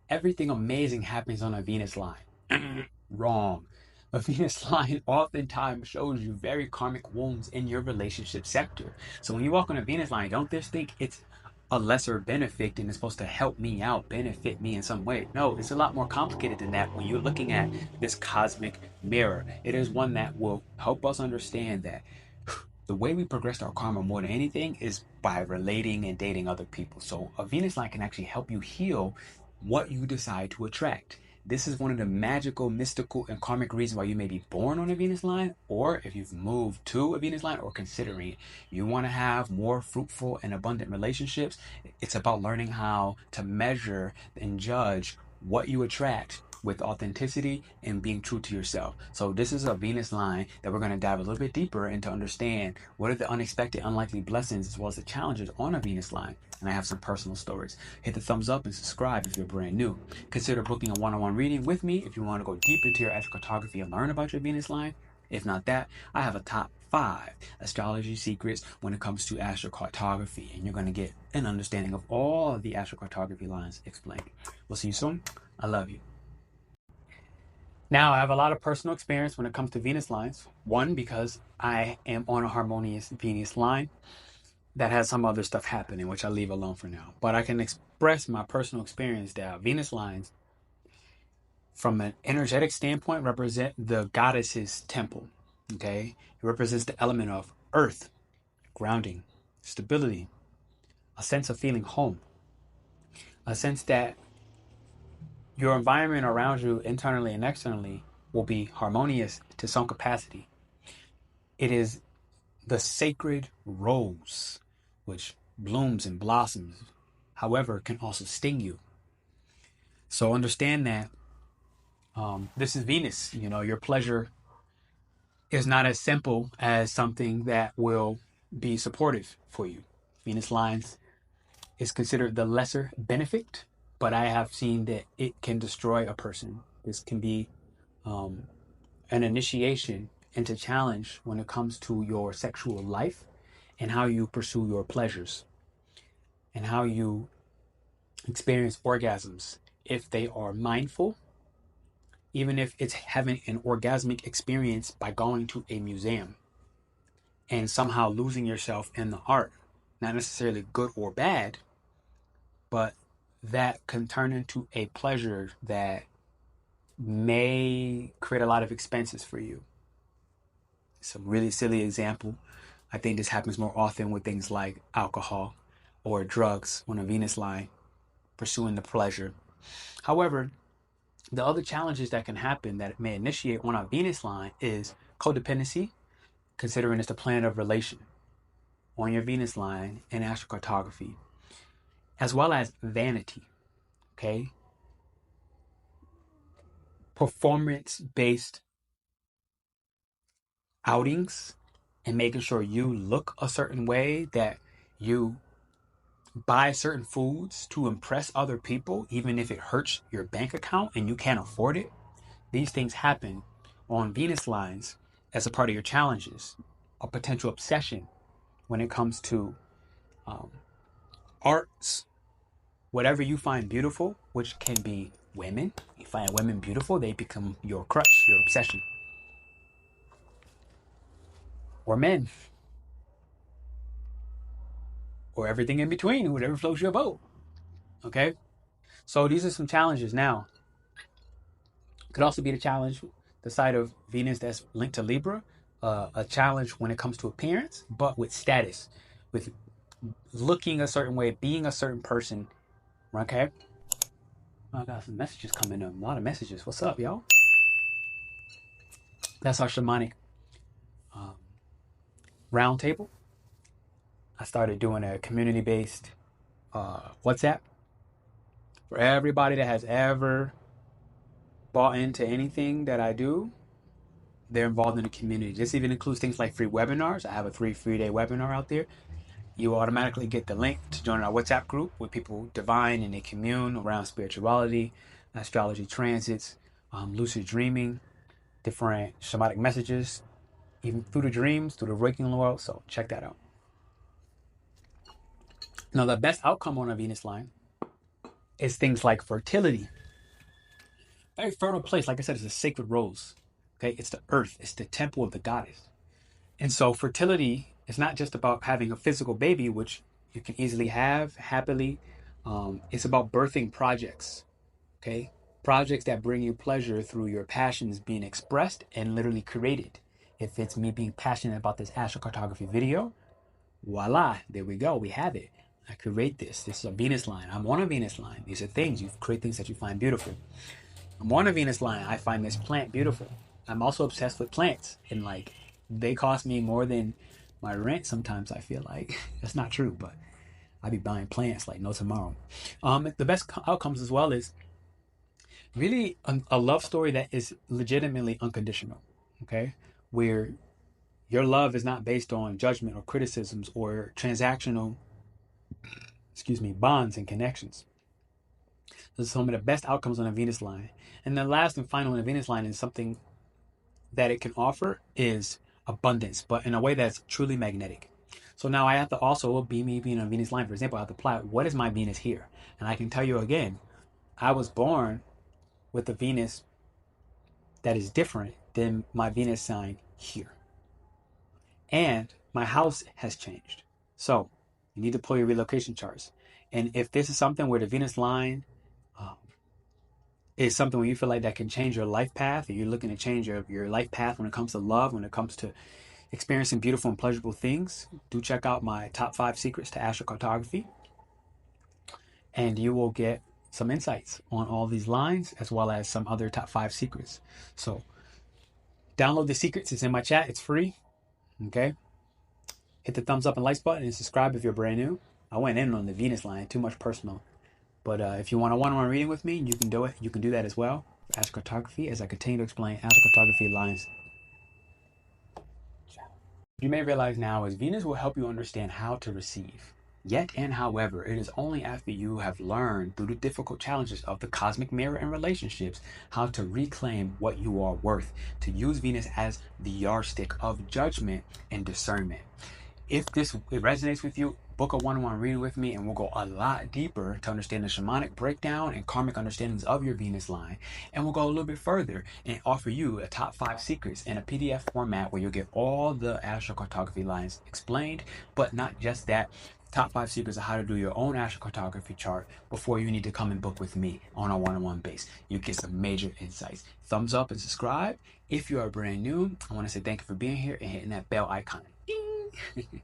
everything amazing happens on a Venus line. Wrong. A Venus line oftentimes shows you very karmic wounds in your relationship sector. So when you walk on a Venus line, don't just think it's a lesser benefit and it's supposed to help me out, benefit me in some way. No, it's a lot more complicated than that when you're looking at this cosmic mirror. It is one that will help us understand that the way we progress our karma more than anything is by relating and dating other people. So a Venus line can actually help you heal what you decide to attract. This is one of the magical, mystical, and karmic reasons why you may be born on a Venus line, or if you've moved to a Venus line or considering it. You want to have more fruitful and abundant relationships. It's about learning how to measure and judge what you attract with authenticity and being true to yourself. So this is a Venus line that we're going to dive a little bit deeper into understand what are the unexpected, unlikely blessings as well as the challenges on a Venus line. And I have some personal stories. Hit the thumbs up and subscribe if you're brand new. Consider booking a one-on-one reading with me if you want to go deep into your astrocartography and learn about your Venus line. If not that, I have a top 5 astrology secrets when it comes to astrocartography, and you're going to get an understanding of all of the astrocartography lines explained. We'll see you soon. I love you. Now, I have a lot of personal experience when it comes to Venus lines. One, because I am on a harmonious Venus line that has some other stuff happening, which I leave alone for now. But I can express my personal experience that Venus lines, from an energetic standpoint, represent the goddess's temple. Okay? It represents the element of earth, grounding, stability, a sense of feeling home, a sense that your environment around you, internally and externally, will be harmonious to some capacity. It is the sacred rose, which blooms and blossoms, however, can also sting you. So understand that this is Venus. You know, your pleasure is not as simple as something that will be supportive for you. Venus lines is considered the lesser benefit, but I have seen that it can destroy a person. This can be an initiation into challenge when it comes to your sexual life and how you pursue your pleasures and how you experience orgasms. If they are mindful, even if it's having an orgasmic experience by going to a museum and somehow losing yourself in the art, not necessarily good or bad, but that can turn into a pleasure that may create a lot of expenses for you. It's a really silly example. I think this happens more often with things like alcohol or drugs on a Venus line, pursuing the pleasure. However, the other challenges that can happen that may initiate on a Venus line is codependency, considering it's the planet of relation on your Venus line in astrocartography, as well as vanity, okay? Performance-based outings and making sure you look a certain way, that you buy certain foods to impress other people, even if it hurts your bank account and you can't afford it. These things happen on Venus lines as a part of your challenges, a potential obsession when it comes to arts, whatever you find beautiful, which can be women. You find women beautiful, they become your crush, your obsession. Or men, or everything in between, whatever floats your boat. Okay? So these are some challenges. Now, could also be the challenge, the side of Venus that's linked to Libra, a challenge when it comes to appearance, but with status, with looking a certain way, being a certain person. Okay? I got some messages coming in. A lot of messages. What's up, y'all? That's our shamanic roundtable. I started doing a community-based WhatsApp for everybody that has ever bought into anything that I do. They're involved in the community. This even includes things like free webinars. I have a 3 free-day webinar out there. You automatically get the link to join our WhatsApp group with people divine and they commune around spirituality, astrology transits, lucid dreaming, different shamanic messages, even through the dreams, through the waking world. So check that out. Now, the best outcome on a Venus line is things like fertility. Very fertile place. Like I said, it's a sacred rose. Okay, it's the earth. It's the temple of the goddess. And so fertility is not just about having a physical baby, which you can easily have happily. It's about birthing projects. Okay, projects that bring you pleasure through your passions being expressed and literally created. If it's me being passionate about this astrocartography video, voila, there we go. We have it. I create this. This is a Venus line. I'm on a Venus line. These are things. You create things that you find beautiful. I'm on a Venus line. I find this plant beautiful. I'm also obsessed with plants. And like, they cost me more than my rent sometimes, I feel like. That's not true, but I be buying plants like no tomorrow. The best outcomes as well is really a love story that is legitimately unconditional. Okay? Where your love is not based on judgment or criticisms or transactional, bonds and connections. Those are some of the best outcomes on a Venus line. And the last and final on a Venus line is something that it can offer is abundance, but in a way that's truly magnetic. So now I have to also be me being on a Venus line, for example, I have to apply what is my Venus here? And I can tell you again, I was born with a Venus that is different than my Venus sign here. And my house has changed. So you need to pull your relocation charts. And if this is something where the Venus line is something where you feel like that can change your life path, or you're looking to change your life path when it comes to love, when it comes to experiencing beautiful and pleasurable things, do check out my top 5 secrets to astrocartography. And you will get some insights on all these lines, as well as some other top 5 secrets. So download the secrets. It's in my chat. It's free. Okay. Hit the thumbs up and likes button and subscribe if you're brand new. I went in on the Venus line, too much personal. But if you want a one-on-one reading with me, you can do it. You can do that as well. AstroCartography, as I continue to explain astrocartography lines. You may realize now is Venus will help you understand how to receive. Yet and however, it is only after you have learned through the difficult challenges of the cosmic mirror and relationships how to reclaim what you are worth, to use Venus as the yardstick of judgment and discernment. If this resonates with you, book a one-on-one reading with me and we'll go a lot deeper to understand the shamanic breakdown and karmic understandings of your Venus line. And we'll go a little bit further and offer you a top 5 secrets in a PDF format where you'll get all the astrocartography lines explained, but not just that. Top 5 secrets of how to do your own astrocartography chart before you need to come and book with me on a one-on-one base. You get some major insights. Thumbs up and subscribe. If you are brand new, I want to say thank you for being here and hitting that bell icon. Ding!